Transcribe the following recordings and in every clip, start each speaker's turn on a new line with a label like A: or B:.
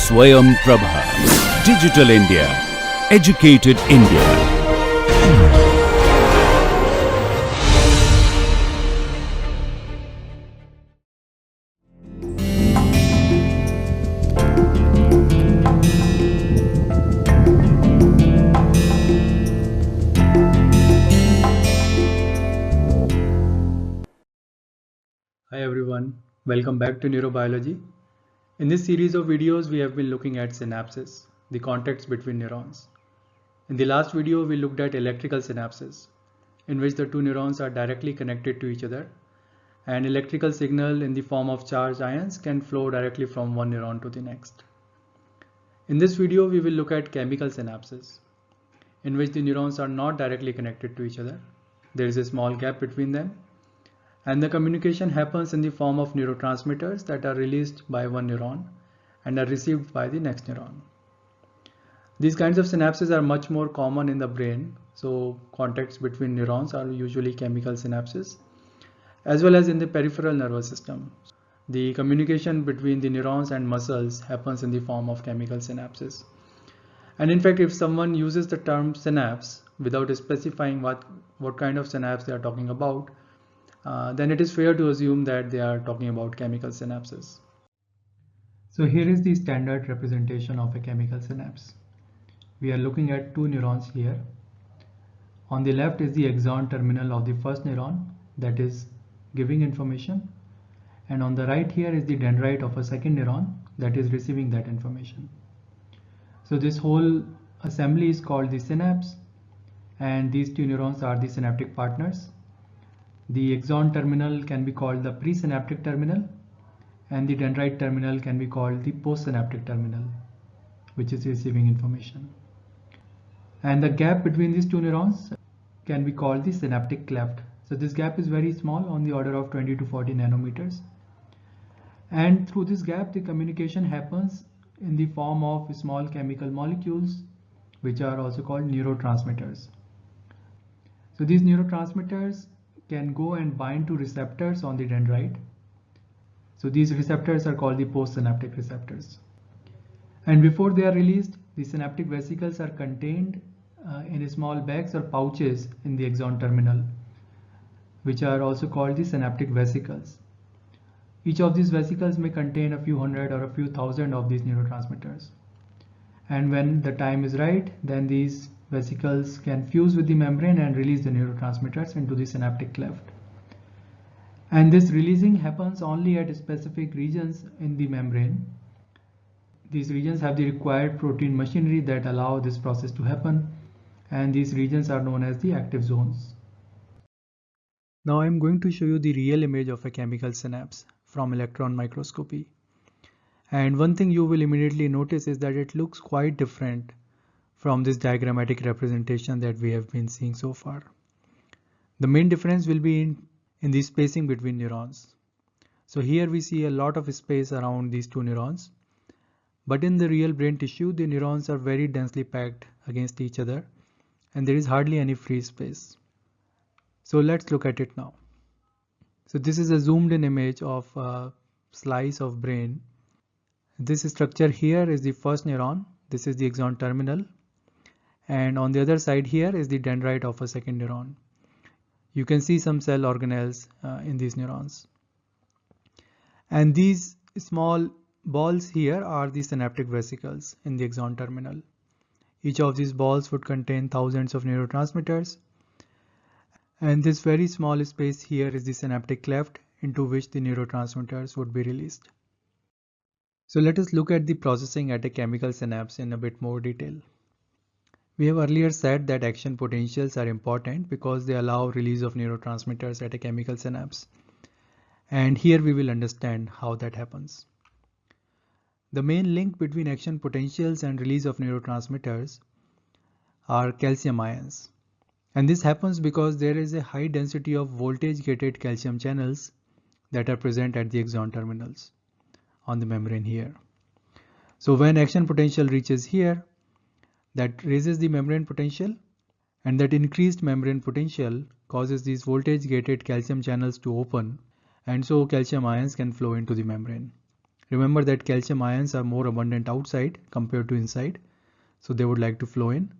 A: Swayam Prabha. Digital India. Educated India.
B: Hi everyone, welcome back to Neurobiology. In this series of videos, we have been looking at synapses, the contacts between neurons. In the last video, we looked at electrical synapses, in which the two neurons are directly connected to each other, and electrical signal in the form of charged ions can flow directly from one neuron to the next. In this video, we will look at chemical synapses, in which the neurons are not directly connected to each other. There is a small gap between them, and the communication happens in the form of neurotransmitters that are released by one neuron and are received by the next neuron. These kinds of synapses are much more common in the brain, so contacts between neurons are usually chemical synapses, as well as in the peripheral nervous system. The communication between the neurons and muscles happens in the form of chemical synapses. And in fact, if someone uses the term synapse without specifying what kind of synapse they are talking about, then it is fair to assume that they are talking about chemical synapses. So here is the standard representation of a chemical synapse. We are looking at two neurons here. On the left is the axon terminal of the first neuron, that is giving information, and on the right here is the dendrite of a second neuron that is receiving that information. So this whole assembly is called the synapse, and these two neurons are the synaptic partners. The axon terminal can be called the presynaptic terminal, and the dendrite terminal can be called the postsynaptic terminal, which is receiving information. And the gap between these two neurons can be called the synaptic cleft. So this gap is very small, on the order of 20 to 40 nanometers. And through this gap, the communication happens in the form of small chemical molecules, which are also called neurotransmitters. So these neurotransmitters can go and bind to receptors on the dendrite. So these receptors are called the postsynaptic receptors. And before they are released, the synaptic vesicles are contained in small bags or pouches in the axon terminal, which are also called the synaptic vesicles. Each of these vesicles may contain a few hundred or a few thousand of these neurotransmitters. And when the time is right, then these vesicles can fuse with the membrane and release the neurotransmitters into the synaptic cleft. And this releasing happens only at specific regions in the membrane. These regions have the required protein machinery that allow this process to happen, and these regions are known as the active zones. Now I'm going to show you the real image of a chemical synapse from electron microscopy. And one thing you will immediately notice is that it looks quite different from this diagrammatic representation that we have been seeing so far. The main difference will be in the spacing between neurons. So here we see a lot of space around these two neurons, but in the real brain tissue, the neurons are very densely packed against each other, and there is hardly any free space. So let's look at it now. So this is a zoomed in image of a slice of brain. This structure here is the first neuron. This is the axon terminal. And on the other side here is the dendrite of a second neuron. You can see some cell organelles in these neurons. And these small balls here are the synaptic vesicles in the axon terminal. Each of these balls would contain thousands of neurotransmitters. And this very small space here is the synaptic cleft into which the neurotransmitters would be released. So let us look at the processing at a chemical synapse in a bit more detail. We have earlier said that action potentials are important because they allow release of neurotransmitters at a chemical synapse. And here we will understand how that happens. The main link between action potentials and release of neurotransmitters are calcium ions. And this happens because there is a high density of voltage-gated calcium channels that are present at the axon terminals on the membrane here. So when action potential reaches here, that raises the membrane potential, and that increased membrane potential causes these voltage-gated calcium channels to open, and so calcium ions can flow into the membrane. Remember that calcium ions are more abundant outside compared to inside, so they would like to flow in.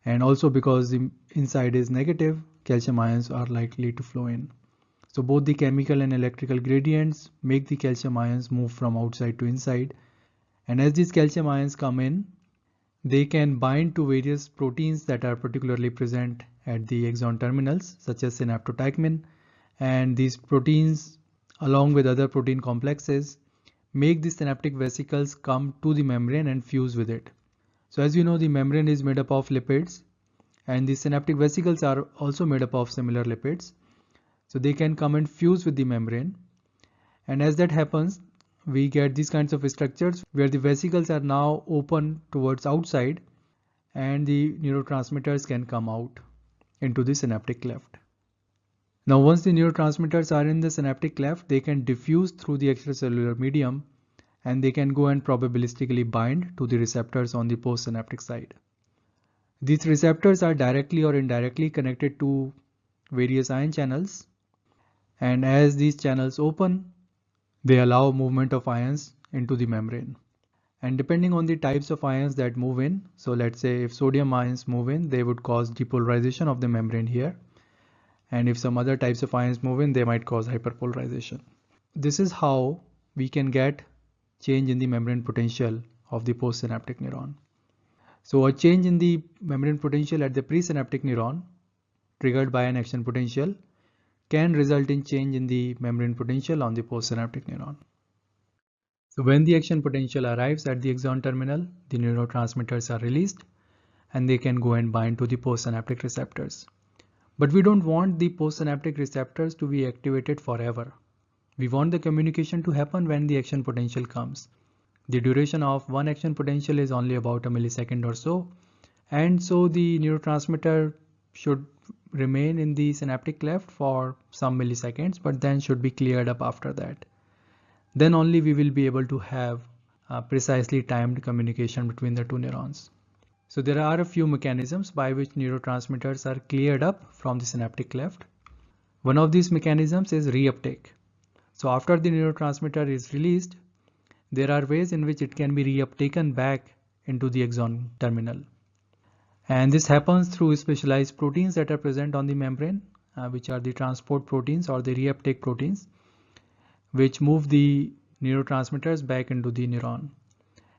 B: And also because the inside is negative, calcium ions are likely to flow in. So both the chemical and electrical gradients make the calcium ions move from outside to inside. And as these calcium ions come in, they can bind to various proteins that are particularly present at the axon terminals, such as synaptotacmin. And these proteins, along with other protein complexes, make the synaptic vesicles come to the membrane and fuse with it. So as you know, the membrane is made up of lipids, and the synaptic vesicles are also made up of similar lipids. So they can come and fuse with the membrane. And as that happens, we get these kinds of structures where the vesicles are now open towards outside and the neurotransmitters can come out into the synaptic cleft. Now once the neurotransmitters are in the synaptic cleft, they can diffuse through the extracellular medium and they can go and probabilistically bind to the receptors on the postsynaptic side. These receptors are directly or indirectly connected to various ion channels, and as these channels open, they allow movement of ions into the membrane. And depending on the types of ions that move in, so let's say if sodium ions move in, they would cause depolarization of the membrane here. And if some other types of ions move in, they might cause hyperpolarization. This is how we can get change in the membrane potential of the postsynaptic neuron. So a change in the membrane potential at the presynaptic neuron triggered by an action potential can result in change in the membrane potential on the postsynaptic neuron. So when the action potential arrives at the axon terminal, the neurotransmitters are released and they can go and bind to the postsynaptic receptors. But we don't want the postsynaptic receptors to be activated forever. We want the communication to happen when the action potential comes. The duration of one action potential is only about a millisecond or so, and so the neurotransmitter should remain in the synaptic cleft for some milliseconds, but then should be cleared up after that. Then only we will be able to have precisely timed communication between the two neurons. So there are a few mechanisms by which neurotransmitters are cleared up from the synaptic cleft. One of these mechanisms is reuptake. So after the neurotransmitter is released, there are ways in which it can be reuptaken back into the axon terminal. And this happens through specialized proteins that are present on the membrane, which are the transport proteins or the reuptake proteins, which move the neurotransmitters back into the neuron.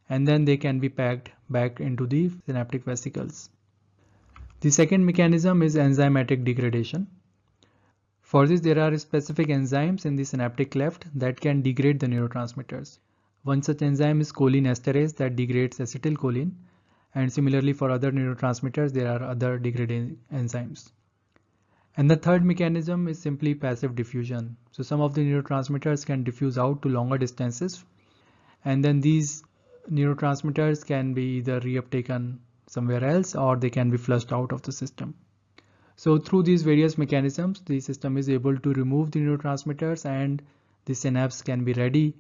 B: And then they can be packed back into the synaptic vesicles. The second mechanism is enzymatic degradation. For this, there are specific enzymes in the synaptic cleft that can degrade the neurotransmitters. One such enzyme is choline esterase that degrades acetylcholine, and similarly for other neurotransmitters there are other degrading enzymes. And the third mechanism is simply passive diffusion. So some of the neurotransmitters can diffuse out to longer distances, and then these neurotransmitters can be either reuptaken somewhere else or they can be flushed out of the system. So through these various mechanisms, the system is able to remove the neurotransmitters and the synapse can be ready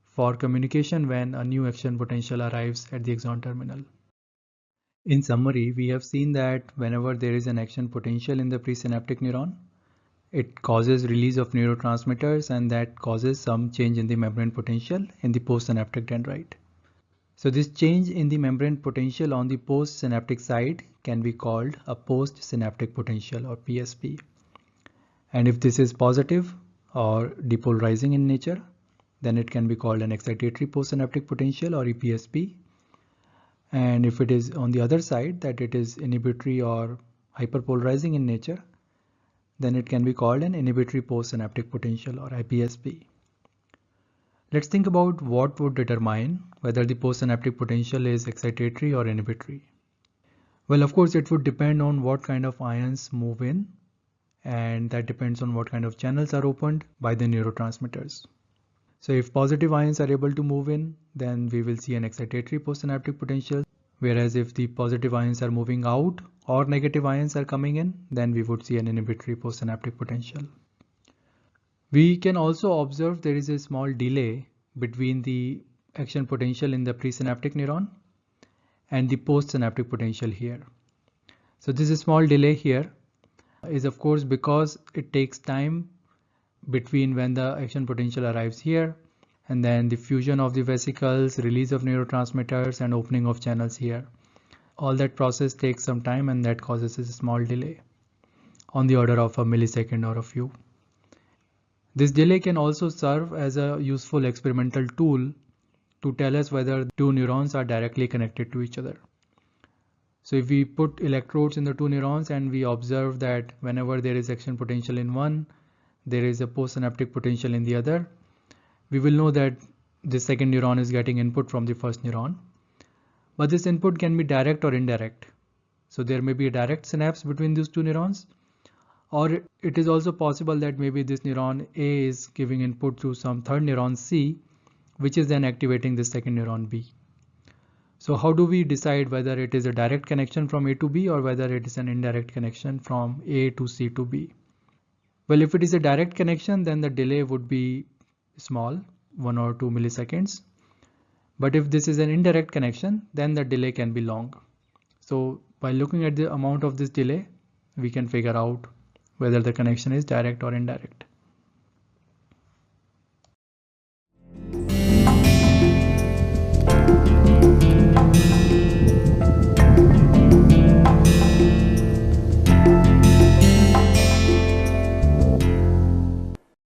B: for communication when a new action potential arrives at the axon terminal. In summary, we have seen that whenever there is an action potential in the presynaptic neuron, it causes release of neurotransmitters and that causes some change in the membrane potential in the postsynaptic dendrite. So this change in the membrane potential on the postsynaptic side can be called a postsynaptic potential or PSP. And if this is positive or depolarizing in nature, then it can be called an excitatory postsynaptic potential or EPSP. And if it is on the other side, that it is inhibitory or hyperpolarizing in nature, then it can be called an inhibitory postsynaptic potential or IPSP. Let's think about what would determine whether the postsynaptic potential is excitatory or inhibitory. Well, of course, it would depend on what kind of ions move in, and that depends on what kind of channels are opened by the neurotransmitters. So if positive ions are able to move in, then we will see an excitatory postsynaptic potential. Whereas if the positive ions are moving out or negative ions are coming in, then we would see an inhibitory postsynaptic potential. We can also observe there is a small delay between the action potential in the presynaptic neuron and the postsynaptic potential here. So this small delay here is of course because it takes time between when the action potential arrives here and then the fusion of the vesicles, release of neurotransmitters, and opening of channels here. All that process takes some time, and that causes a small delay on the order of a millisecond or a few. This delay can also serve as a useful experimental tool to tell us whether two neurons are directly connected to each other. So if we put electrodes in the two neurons and we observe that whenever there is action potential in one, there is a postsynaptic potential in the other, we will know that the second neuron is getting input from the first neuron. But this input can be direct or indirect. So there may be a direct synapse between these two neurons, or it is also possible that maybe this neuron A is giving input to some third neuron C, which is then activating the second neuron B. So how do we decide whether it is a direct connection from A to B or whether it is an indirect connection from A to C to B? Well, if it is a direct connection, then the delay would be small, 1 or 2 milliseconds. But if this is an indirect connection, then the delay can be long. So by looking at the amount of this delay, we can figure out whether the connection is direct or indirect.